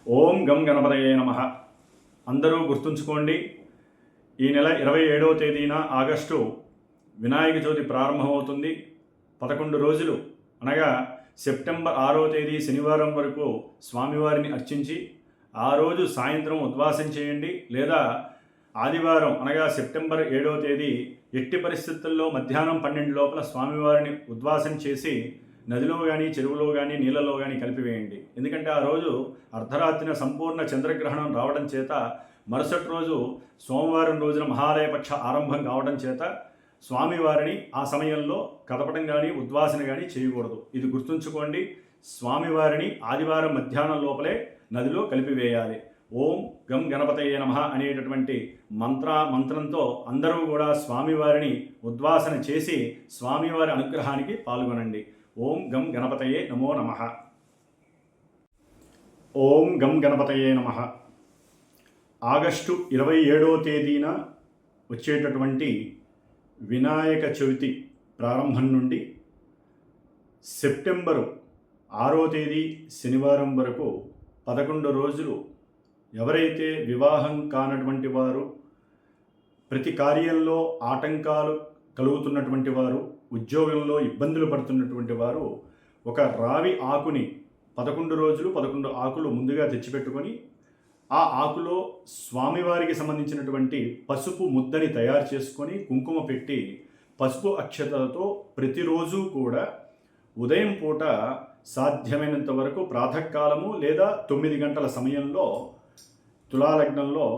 ఓం గం గణపతయే నమః. అందరూ గుర్తుంచుకోండి, ఈ నెల 27వ తేదీన ఆగస్టు వినాయక చవితి ప్రారంభమవుతుంది. 11 రోజులు అనగా సెప్టెంబర్ 6వ తేదీ శనివారం వరకు స్వామివారిని అర్చించి ఆ రోజు సాయంత్రం ఉద్వాసం చేయండి. లేదా ఆదివారం అనగా సెప్టెంబర్ 7వ తేదీ ఎట్టి పరిస్థితుల్లో మధ్యాహ్నం 12 లోపల స్వామివారిని ఉద్వాసం చేసి నదిలో కానీ చెరువులో కానీ నీళ్ళలో కానీ కలిపివేయండి. ఎందుకంటే ఆ రోజు అర్ధరాత్రిన సంపూర్ణ చంద్రగ్రహణం రావడం చేత మరుసటి రోజు సోమవారం రోజున మహాలయపక్ష ఆరంభం కావడం చేత స్వామివారిని ఆ సమయంలో కదపడం కానీ ఉద్వాసన కానీ చేయకూడదు. ఇది గుర్తుంచుకోండి. స్వామివారిని ఆదివారం మధ్యాహ్నం లోపలే నదిలో కలిపివేయాలి. ఓం గం గణపతయే నమః అనేటటువంటి మంత్రంతో అందరూ కూడా స్వామివారిని ఉద్వాసన చేసి స్వామివారి అనుగ్రహానికి పాల్గొనండి. ఓం గం గణపతయే నమో నమః. ఓం గం గణపతయే నమః. ఆగస్టు 27వ తేదీన వచ్చేటటువంటి వినాయక చవితి ప్రారంభం నుండి సెప్టెంబరు 6వ తేదీ శనివారం వరకు 11 రోజులు ఎవరైతే వివాహం కానటువంటి వారు, ప్రతి కార్యంలో ఆటంకాలు కలుగుతున్నటువంటి వారు, ఉద్యోగంలో ఇబ్బందులు పడుతున్నటువంటి వారు ఒక రావి ఆకుని 11 రోజులు 11 ఆకులు ముందుగా తెచ్చిపెట్టుకొని ఆ ఆకులో స్వామివారికి సంబంధించినటువంటి పసుపు ముద్దని తయారు చేసుకొని కుంకుమ పెట్టి పసుపు అక్షతలతో ప్రతిరోజు కూడా ఉదయం పూట సాధ్యమైనంత వరకు ప్రాతకాలము లేదా 9 గంటల సమయంలో తులాలగ్నంలో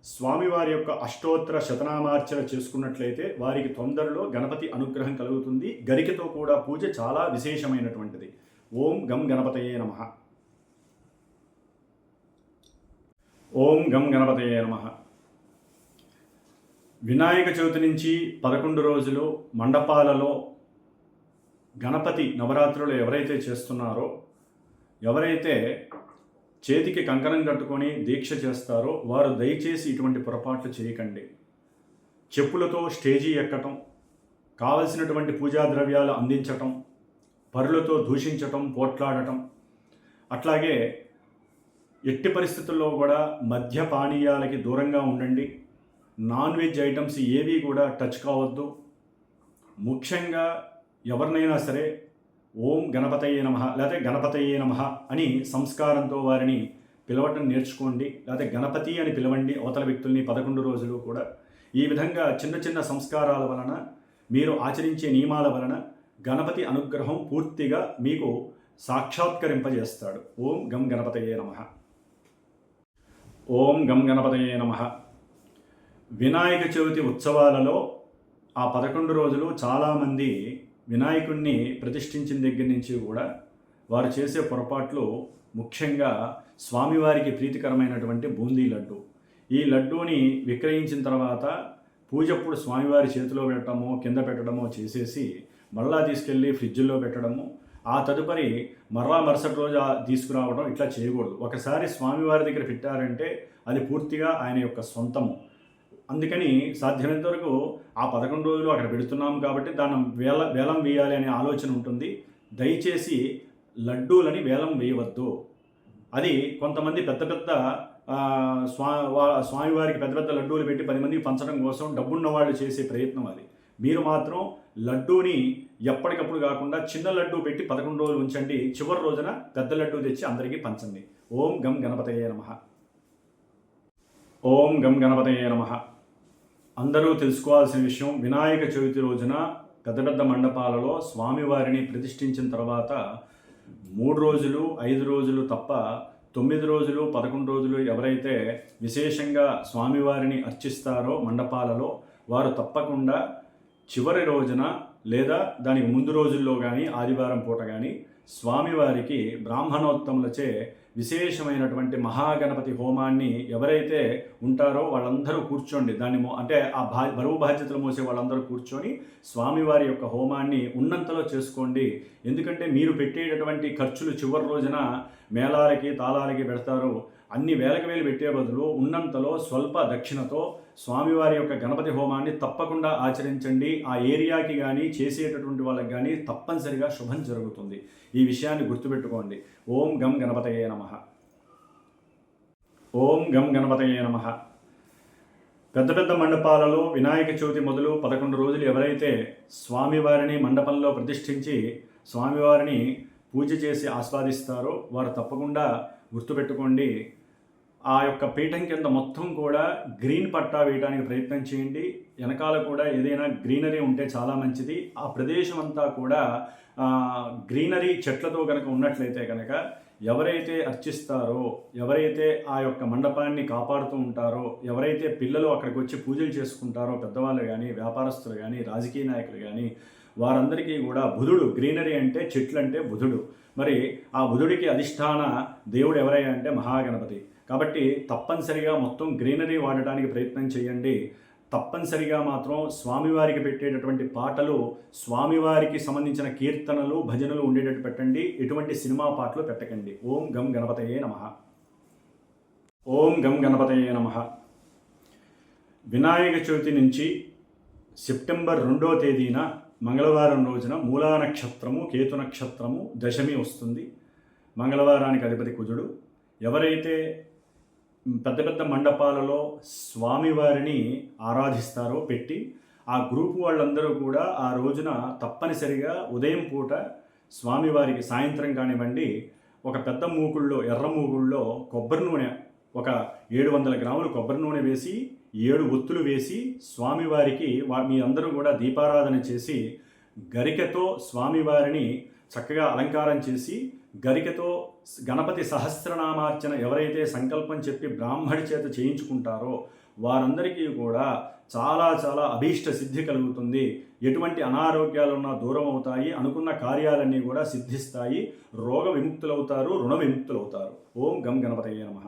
స్వామివారి యొక్క అష్టోత్తర శతనామార్చన చేసుకున్నట్లయితే వారికి తొందరలో గణపతి అనుగ్రహం కలుగుతుంది. గరికతో కూడా పూజ చాలా విశేషమైనటువంటిది. ఓం గం గణపతయే నమః. ఓం గం గణపతయే నమః. వినాయక చవితి నుంచి 11 రోజులు మండపాలలో గణపతి నవరాత్రులు ఎవరైతే చేస్తున్నారో, ఎవరైతే చేతికి కంకణం కట్టుకొని దీక్ష చేస్తారో వారు దయచేసి ఇటువంటి పొరపాట్లు చేయకండి. చెప్పులతో స్టేజీ ఎక్కటం, కావలసినటువంటి పూజా ద్రవ్యాలు అందించటం, పరులతో దూషించటం, పోట్లాడటం, అట్లాగే ఎట్టి పరిస్థితుల్లో కూడా మద్య పానీయాలకి దూరంగా ఉండండి. నాన్ వెజ్ ఐటమ్స్ ఏవి కూడా టచ్ కావద్దు. ముఖ్యంగా ఎవరినైనా సరే ఓం గణపతయే నమః లేకపోతే గణపతయే నమః అని సంస్కారంతో వారిని పిలవటం నేర్చుకోండి. లేకపోతే గణపతి అని పిలవండి అవతల వ్యక్తుల్ని 11 రోజులు కూడా. ఈ విధంగా చిన్న చిన్న సంస్కారాల వలన, మీరు ఆచరించే నియమాల వలన గణపతి అనుగ్రహం పూర్తిగా మీకు సాక్షాత్కరింపజేస్తాడు. ఓం గం గణపతయే నమః. ఓం గం గణపతయే నమః. వినాయక చవితి ఉత్సవాలలో ఆ 11 రోజులు చాలామంది వినాయకుడిని ప్రతిష్ఠించిన దగ్గర నుంచి కూడా వారు చేసే పొరపాట్లు, ముఖ్యంగా స్వామివారికి ప్రీతికరమైనటువంటి బూందీ లడ్డు. ఈ లడ్డూని విక్రయించిన తర్వాత పూజప్పుడు స్వామివారి చేతిలో పెట్టడమో కింద పెట్టడమో చేసేసి మళ్ళా తీసుకెళ్ళి ఫ్రిడ్జ్లో పెట్టడము, ఆ తదుపరి మరుసటి రోజు తీసుకురావడం ఇట్లా చేయకూడదు. ఒకసారి స్వామివారి దగ్గర పెట్టారంటే అది పూర్తిగా ఆయన యొక్క సొంతము. అందుకని సాధ్యమైనంత వరకు ఆ 11 రోజులు అక్కడ పెడుతున్నాం కాబట్టి దాన్ని వేలం వేయాలి అనే ఆలోచన ఉంటుంది. దయచేసి లడ్డూలని వేలం వేయవద్దు. అది కొంతమంది పెద్ద పెద్ద స్వామివారికి పెద్ద పెద్ద లడ్డూలు పెట్టి 10 మందికి పంచడం కోసం డబ్బున్న వాళ్ళు చేసే ప్రయత్నం అది. మీరు మాత్రం లడ్డూని ఎప్పటికప్పుడు కాకుండా చిన్న లడ్డూ పెట్టి 11 రోజులు ఉంచండి. చివరి రోజున పెద్ద లడ్డూ తెచ్చి అందరికీ పంచండి. ఓం గం గణపతయే నమః. ఓం గం గణపతయే నమః. అందరూ తెలుసుకోవాల్సిన విషయం, వినాయక చవితి రోజున పెద్ద పెద్ద మండపాలలో స్వామివారిని ప్రతిష్ఠించిన తర్వాత 3 రోజులు 5 రోజులు తప్ప 9 రోజులు 11 రోజులు ఎవరైతే విశేషంగా స్వామివారిని అర్చిస్తారో మండపాలలో వారు తప్పకుండా చివరి రోజున లేదా దానికి ముందు రోజుల్లో కానీ ఆదివారం పూట కానీ స్వామివారికి బ్రాహ్మణోత్తములచే విశేషమైనటువంటి మహాగణపతి హోమాన్ని ఎవరైతే ఉంటారో వాళ్ళందరూ కూర్చోండి. దాన్ని అంటే ఆ బరువు బాధ్యతలు మోసే వాళ్ళందరూ కూర్చొని స్వామివారి యొక్క హోమాన్ని ఉన్నంతలో చేసుకోండి. ఎందుకంటే మీరు పెట్టేటటువంటి ఖర్చులు చివరి రోజున మేళాలకి తాళాలకి పెడతారు. అన్ని వేలకు వేలు పెట్టే బదులు ఉన్నంతలో స్వల్ప దక్షిణతో స్వామివారి యొక్క గణపతి హోమాన్ని తప్పకుండా ఆచరించండి. ఆ ఏరియాకి కానీ చేసేటటువంటి వాళ్ళకి కానీ తప్పనిసరిగా శుభం జరుగుతుంది. ఈ విషయాన్ని గుర్తుపెట్టుకోండి. ఓం గం గణపతయే నమః. ఓం గం గణపతయే నమః. పెద్ద పెద్ద మండపాలలో వినాయక చవితి మొదలు 11 రోజులు ఎవరైతే స్వామివారిని మండపంలో ప్రతిష్ఠించి స్వామివారిని పూజ చేసి ఆస్వాదిస్తారో వారు తప్పకుండా గుర్తుపెట్టుకోండి, ఆ యొక్క పీఠం కింద మొత్తం కూడా గ్రీన్ పట్టా వేయడానికి ప్రయత్నం చేయండి. వెనకాల కూడా ఏదైనా గ్రీనరీ ఉంటే చాలా మంచిది. ఆ ప్రదేశం అంతా కూడా గ్రీనరీ చెట్లతో కనుక ఉన్నట్లయితే కనుక ఎవరైతే అర్చిస్తారో, ఎవరైతే ఆ యొక్క మండపాన్ని కాపాడుతూ ఉంటారో, ఎవరైతే పిల్లలు అక్కడికి వచ్చి పూజలు చేసుకుంటారో, పెద్దవాళ్ళు కానీ, వ్యాపారస్తులు కానీ, రాజకీయ నాయకులు కానీ, వారందరికీ కూడా బుధుడు, గ్రీనరీ అంటే చెట్లు అంటే బుధుడు. మరి ఆ బుధుడికి అధిష్టాన దేవుడు ఎవరయ్యా అంటే మహాగణపతి. కాబట్టి తప్పనిసరిగా మొత్తం గ్రీనరీ వాడడానికి ప్రయత్నం చేయండి. తప్పనిసరిగా మాత్రం స్వామివారికి పెట్టేటటువంటి పాటలు, స్వామివారికి సంబంధించిన కీర్తనలు, భజనలు ఉండేటట్టు పెట్టండి. ఎటువంటి సినిమా పాటలు పెట్టకండి. ఓం గం గణపతయే నమః. ఓం గం గణపతయే నమః. వినాయక చవితి నుంచి సెప్టెంబర్ 2వ తేదీన మంగళవారం రోజున మూలా నక్షత్రము, కేతు నక్షత్రము, దశమి వస్తుంది. మంగళవారానికి అధిపతి కుజుడు. ఎవరైతే పెద్ద పెద్ద మండపాలలో స్వామివారిని ఆరాధిస్తారో పెట్టి, ఆ గ్రూప్ వాళ్ళందరూ కూడా ఆ రోజున తప్పనిసరిగా ఉదయం పూట స్వామివారికి, సాయంత్రం కానివ్వండి, ఒక పెద్ద మూకుళ్ళో, ఎర్ర మూకుళ్ళో కొబ్బరి నూనె, ఒక 700 గ్రాములు కొబ్బరి నూనె వేసి 7 ఒత్తులు వేసి స్వామివారికి మీ అందరూ కూడా దీపారాధన చేసి గరికతో స్వామివారిని చక్కగా అలంకారం చేసి, గరికతో గణపతి సహస్రనామార్చన ఎవరైతే సంకల్పం చెప్పి బ్రాహ్మడి చేత చేయించుకుంటారో వారందరికీ కూడా చాలా చాలా అభీష్ట సిద్ధి కలుగుతుంది. ఎటువంటి అనారోగ్యాలున్నా దూరం అవుతాయి. అనుకున్న కార్యాలన్నీ కూడా సిద్ధిస్తాయి. రోగ విముక్తులవుతారు, రుణ విముక్తులవుతారు. ఓం గం గణపతయే నమః.